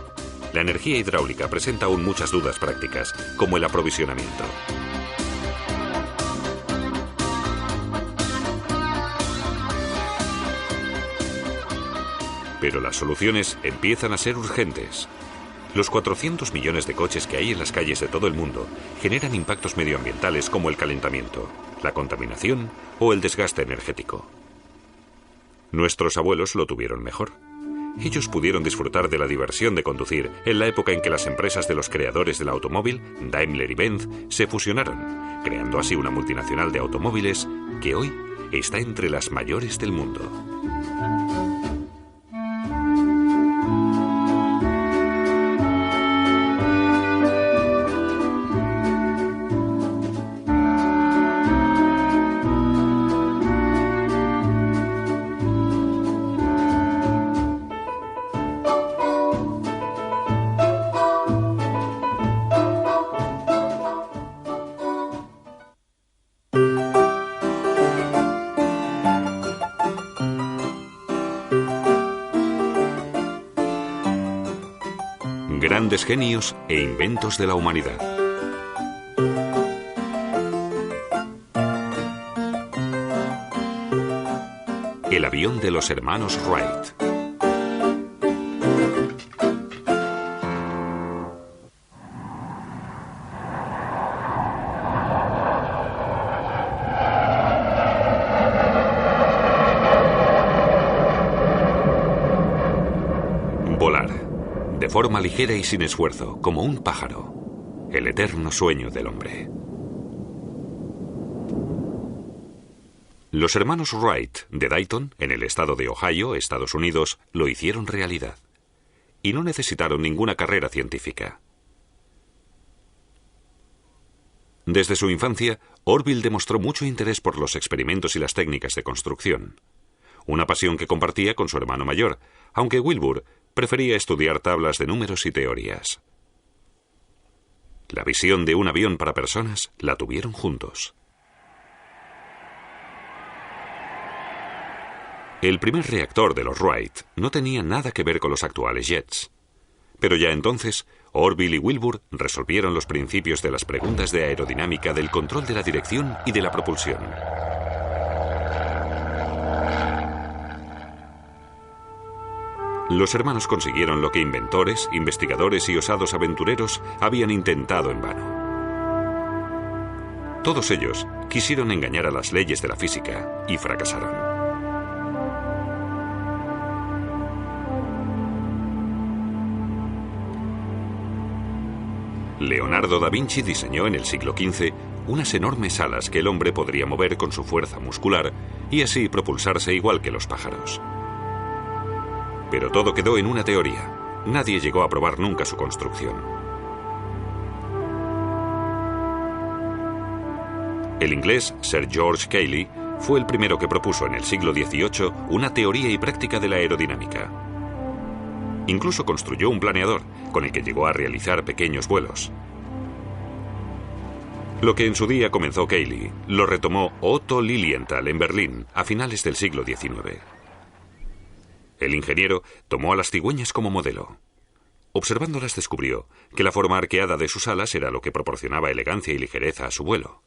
La energía hidráulica presenta aún muchas dudas prácticas, como el aprovisionamiento. Pero las soluciones empiezan a ser urgentes. Los 400 millones de coches que hay en las calles de todo el mundo generan impactos medioambientales como el calentamiento, la contaminación o el desgaste energético. Nuestros abuelos lo tuvieron mejor. Ellos pudieron disfrutar de la diversión de conducir en la época en que las empresas de los creadores del automóvil, Daimler y Benz, se fusionaron, creando así una multinacional de automóviles que hoy está entre las mayores del mundo. Grandes genios e inventos de la humanidad. El avión de los hermanos Wright. De forma ligera y sin esfuerzo, como un pájaro, el eterno sueño del hombre. Los hermanos Wright de Dayton, en el estado de Ohio, Estados Unidos, lo hicieron realidad. Y no necesitaron ninguna carrera científica. Desde su infancia, Orville demostró mucho interés por los experimentos y las técnicas de construcción. Una pasión que compartía con su hermano mayor, aunque Wilbur prefería estudiar tablas de números y teorías. La visión de un avión para personas la tuvieron juntos. El primer reactor de los Wright no tenía nada que ver con los actuales jets. Pero ya entonces, Orville y Wilbur resolvieron los principios de las preguntas de aerodinámica del control de la dirección y de la propulsión. Los hermanos consiguieron lo que inventores, investigadores y osados aventureros habían intentado en vano. Todos ellos quisieron engañar a las leyes de la física y fracasaron. Leonardo da Vinci diseñó en el siglo XV unas enormes alas que el hombre podría mover con su fuerza muscular y así propulsarse igual que los pájaros. Pero todo quedó en una teoría. Nadie llegó a probar nunca su construcción. El inglés Sir George Cayley fue el primero que propuso en el siglo XVIII una teoría y práctica de la aerodinámica. Incluso construyó un planeador, con el que llegó a realizar pequeños vuelos. Lo que en su día comenzó Cayley, lo retomó Otto Lilienthal en Berlín a finales del siglo XIX. El ingeniero tomó a las cigüeñas como modelo. Observándolas descubrió que la forma arqueada de sus alas era lo que proporcionaba elegancia y ligereza a su vuelo.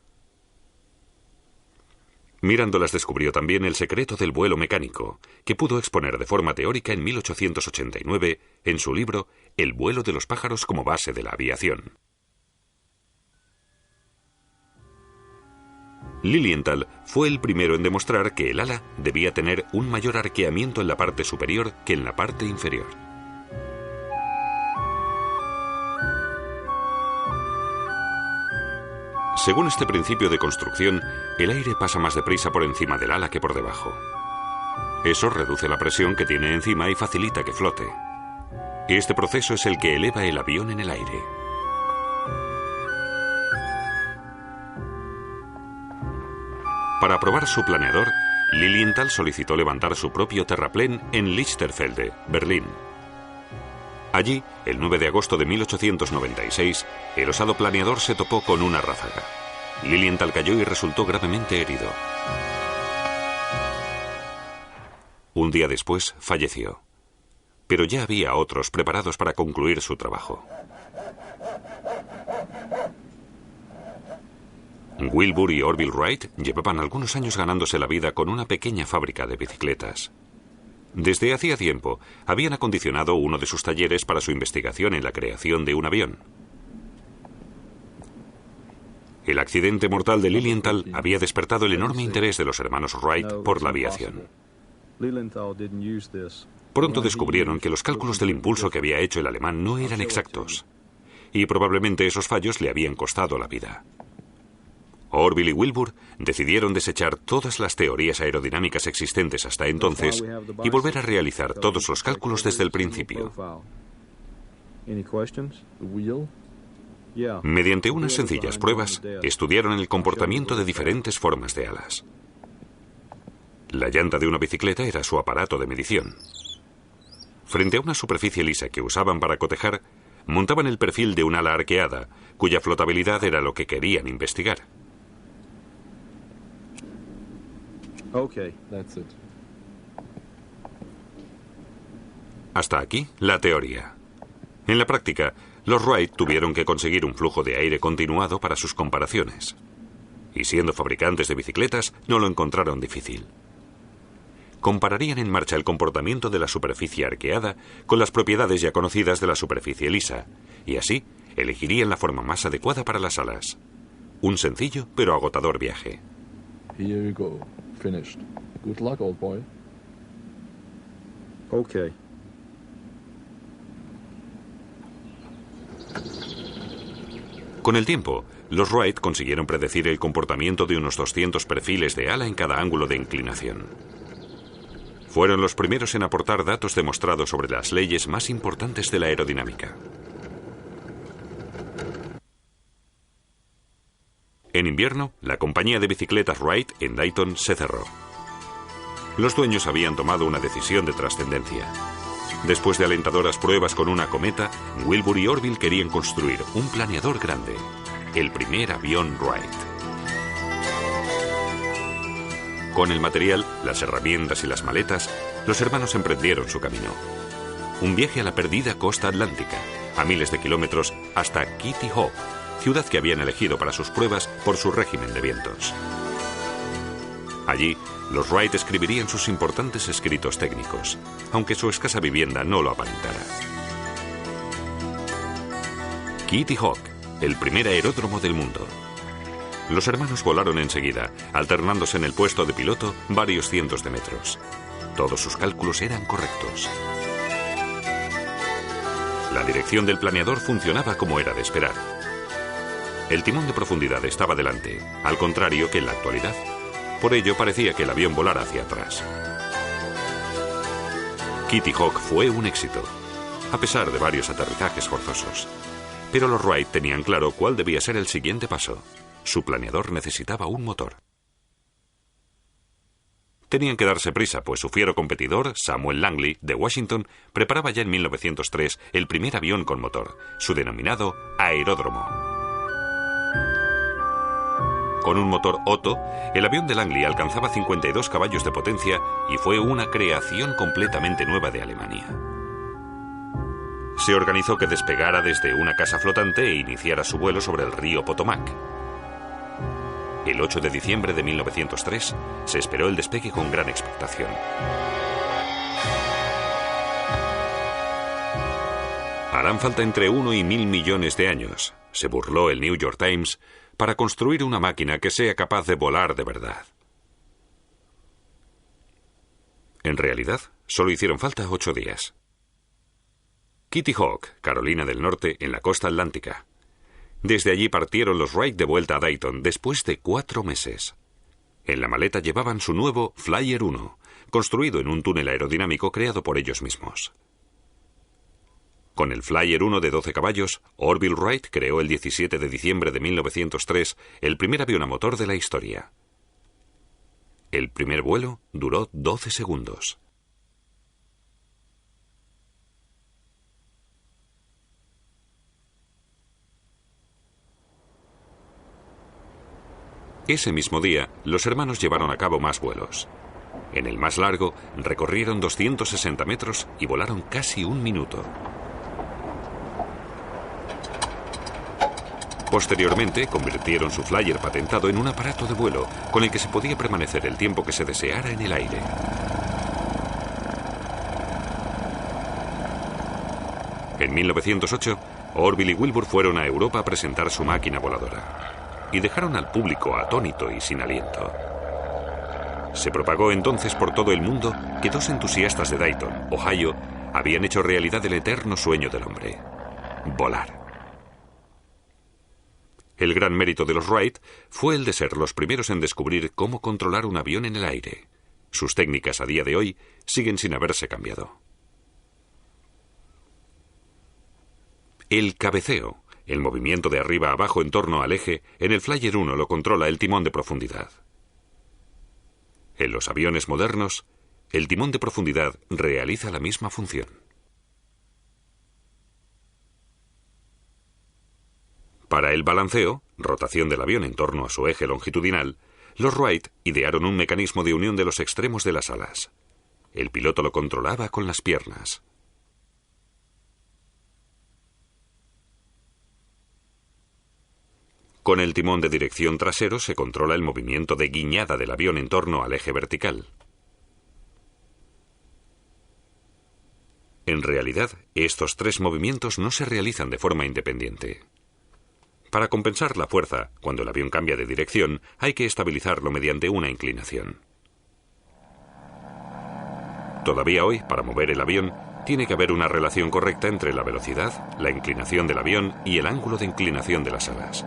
Mirándolas descubrió también el secreto del vuelo mecánico, que pudo exponer de forma teórica en 1889 en su libro El vuelo de los pájaros como base de la aviación. Lilienthal fue el primero en demostrar que el ala debía tener un mayor arqueamiento en la parte superior que en la parte inferior. Según este principio de construcción, el aire pasa más deprisa por encima del ala que por debajo. Eso reduce la presión que tiene encima y facilita que flote. Este proceso es el que eleva el avión en el aire. Para probar su planeador, Lilienthal solicitó levantar su propio terraplén en Lichterfelde, Berlín. Allí, el 9 de agosto de 1896, el osado planeador se topó con una ráfaga. Lilienthal cayó y resultó gravemente herido. Un día después, falleció. Pero ya había otros preparados para concluir su trabajo. Wilbur y Orville Wright llevaban algunos años ganándose la vida con una pequeña fábrica de bicicletas. Desde hacía tiempo, habían acondicionado uno de sus talleres para su investigación en la creación de un avión. El accidente mortal de Lilienthal había despertado el enorme interés de los hermanos Wright por la aviación. Pronto descubrieron que los cálculos del impulso que había hecho el alemán no eran exactos, y probablemente esos fallos le habían costado la vida. Orville y Wilbur decidieron desechar todas las teorías aerodinámicas existentes hasta entonces y volver a realizar todos los cálculos desde el principio. Mediante unas sencillas pruebas, estudiaron el comportamiento de diferentes formas de alas. La llanta de una bicicleta era su aparato de medición. Frente a una superficie lisa que usaban para cotejar, montaban el perfil de un ala arqueada, cuya flotabilidad era lo que querían investigar. Hasta aquí la teoría. En la práctica, los Wright tuvieron que conseguir un flujo de aire continuado para sus comparaciones. Y siendo fabricantes de bicicletas, no lo encontraron difícil. Compararían en marcha el comportamiento de la superficie arqueada con las propiedades ya conocidas de la superficie lisa, y así elegirían la forma más adecuada para las alas. Un sencillo pero agotador viaje. Here you go. Finished. Good luck, old boy. Okay. Con el tiempo, los Wright consiguieron predecir el comportamiento de unos 200 perfiles de ala en cada ángulo de inclinación. Fueron los primeros en aportar datos demostrados sobre las leyes más importantes de la aerodinámica. En invierno, la compañía de bicicletas Wright en Dayton se cerró. Los dueños habían tomado una decisión de trascendencia. Después de alentadoras pruebas con una cometa, Wilbur y Orville querían construir un planeador grande, el primer avión Wright. Con el material, las herramientas y las maletas, los hermanos emprendieron su camino. Un viaje a la perdida costa atlántica, a miles de kilómetros hasta Kitty Hawk, ciudad que habían elegido para sus pruebas por su régimen de vientos. Allí, los Wright escribirían sus importantes escritos técnicos, aunque su escasa vivienda no lo aparentara. Kitty Hawk, el primer aeródromo del mundo. Los hermanos volaron enseguida, alternándose en el puesto de piloto varios cientos de metros. Todos sus cálculos eran correctos. La dirección del planeador funcionaba como era de esperar. El timón de profundidad estaba delante, al contrario que en la actualidad. Por ello parecía que el avión volara hacia atrás. Kitty Hawk fue un éxito, a pesar de varios aterrizajes forzosos. Pero los Wright tenían claro cuál debía ser el siguiente paso. Su planeador necesitaba un motor. Tenían que darse prisa, pues su fiero competidor, Samuel Langley, de Washington, preparaba ya en 1903 el primer avión con motor, su denominado aeródromo. Con un motor Otto, el avión de Langley alcanzaba 52 caballos de potencia y fue una creación completamente nueva de Alemania. Se organizó que despegara desde una casa flotante e iniciara su vuelo sobre el río Potomac. El 8 de diciembre de 1903 se esperó el despegue con gran expectación. Harán falta entre 1 y 1.000 millones de años, se burló el New York Times, para construir una máquina que sea capaz de volar de verdad. En realidad, solo hicieron falta 8 días. Kitty Hawk, Carolina del Norte, en la costa atlántica. Desde allí partieron los Wright de vuelta a Dayton después de 4 meses. En la maleta llevaban su nuevo Flyer 1, construido en un túnel aerodinámico creado por ellos mismos. Con el Flyer 1 de 12 caballos, Orville Wright creó el 17 de diciembre de 1903 el primer avión a motor de la historia. El primer vuelo duró 12 segundos. Ese mismo día, los hermanos llevaron a cabo más vuelos. En el más largo, recorrieron 260 metros y volaron casi 1 minuto. Posteriormente, convirtieron su Flyer patentado en un aparato de vuelo con el que se podía permanecer el tiempo que se deseara en el aire. En 1908, Orville y Wilbur fueron a Europa a presentar su máquina voladora y dejaron al público atónito y sin aliento. Se propagó entonces por todo el mundo que 2 entusiastas de Dayton, Ohio, habían hecho realidad el eterno sueño del hombre: volar. El gran mérito de los Wright fue el de ser los primeros en descubrir cómo controlar un avión en el aire. Sus técnicas a día de hoy siguen sin haberse cambiado. El cabeceo, el movimiento de arriba a abajo en torno al eje, en el Flyer 1 lo controla el timón de profundidad. En los aviones modernos, el timón de profundidad realiza la misma función. Para el balanceo, rotación del avión en torno a su eje longitudinal, los Wright idearon un mecanismo de unión de los extremos de las alas. El piloto lo controlaba con las piernas. Con el timón de dirección trasero se controla el movimiento de guiñada del avión en torno al eje vertical. En realidad, estos 3 movimientos no se realizan de forma independiente. Para compensar la fuerza, cuando el avión cambia de dirección, hay que estabilizarlo mediante una inclinación. Todavía hoy, para mover el avión, tiene que haber una relación correcta entre la velocidad, la inclinación del avión y el ángulo de inclinación de las alas.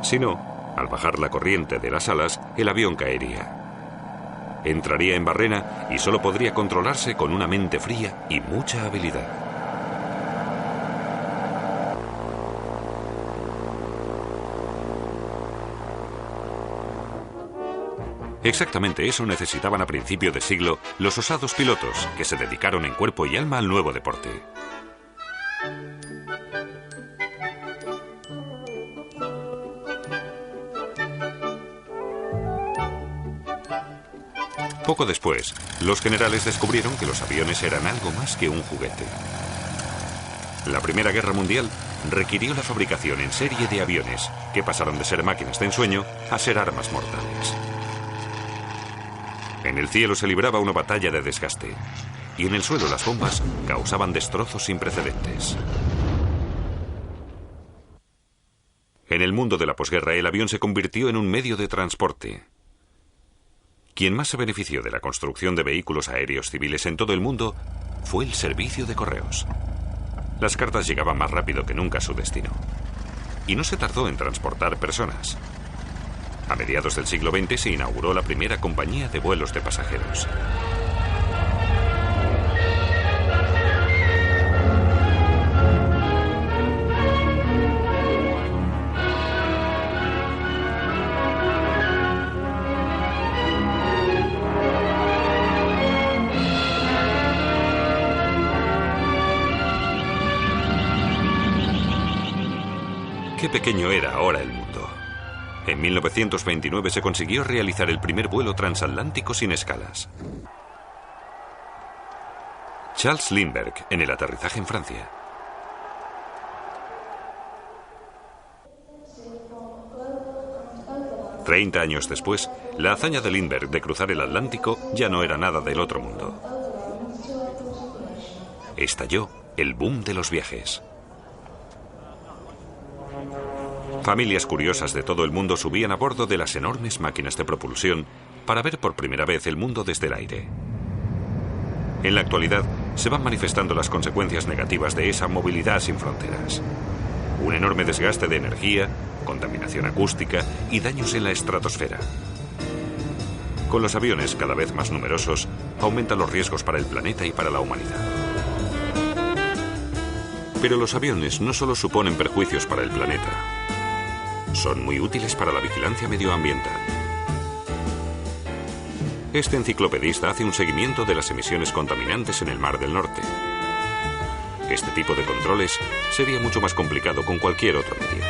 Si no, al bajar la corriente de las alas, el avión caería. Entraría en barrena y solo podría controlarse con una mente fría y mucha habilidad. Exactamente eso necesitaban a principio de siglo los osados pilotos que se dedicaron en cuerpo y alma al nuevo deporte. Poco después, los generales descubrieron que los aviones eran algo más que un juguete. La Primera Guerra Mundial requirió la fabricación en serie de aviones que pasaron de ser máquinas de ensueño a ser armas mortales. En el cielo se libraba una batalla de desgaste y en el suelo las bombas causaban destrozos sin precedentes. En el mundo de la posguerra, el avión se convirtió en un medio de transporte. Quien más se benefició de la construcción de vehículos aéreos civiles en todo el mundo fue el servicio de correos. Las cartas llegaban más rápido que nunca a su destino. Y no se tardó en transportar personas. A mediados del siglo XX se inauguró la primera compañía de vuelos de pasajeros. Qué pequeño era ahora el mundo. En 1929 se consiguió realizar el primer vuelo transatlántico sin escalas. Charles Lindbergh en el aterrizaje en Francia. Treinta años después, la hazaña de Lindbergh de cruzar el Atlántico ya no era nada del otro mundo. Estalló el boom de los viajes. Familias curiosas de todo el mundo subían a bordo de las enormes máquinas de propulsión para ver por primera vez el mundo desde el aire. En la actualidad, se van manifestando las consecuencias negativas de esa movilidad sin fronteras. Un enorme desgaste de energía, contaminación acústica y daños en la estratosfera. Con los aviones cada vez más numerosos, aumentan los riesgos para el planeta y para la humanidad. Pero los aviones no solo suponen perjuicios para el planeta. Son muy útiles para la vigilancia medioambiental. Este enciclopedista hace un seguimiento de las emisiones contaminantes en el Mar del Norte. Este tipo de controles sería mucho más complicado con cualquier otro medio.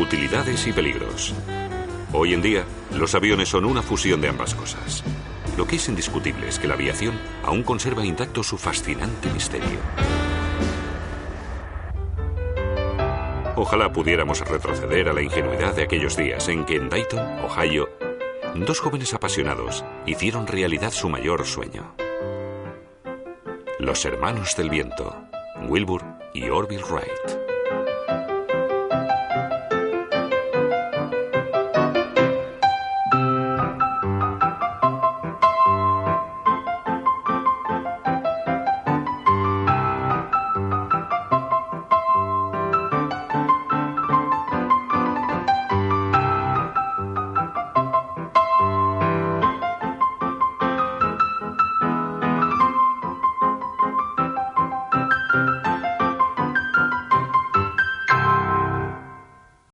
Utilidades y peligros. Hoy en día, los aviones son una fusión de ambas cosas. Lo que es indiscutible es que la aviación aún conserva intacto su fascinante misterio. Ojalá pudiéramos retroceder a la ingenuidad de aquellos días en que en Dayton, Ohio, dos jóvenes apasionados hicieron realidad su mayor sueño. Los hermanos del viento, Wilbur y Orville Wright.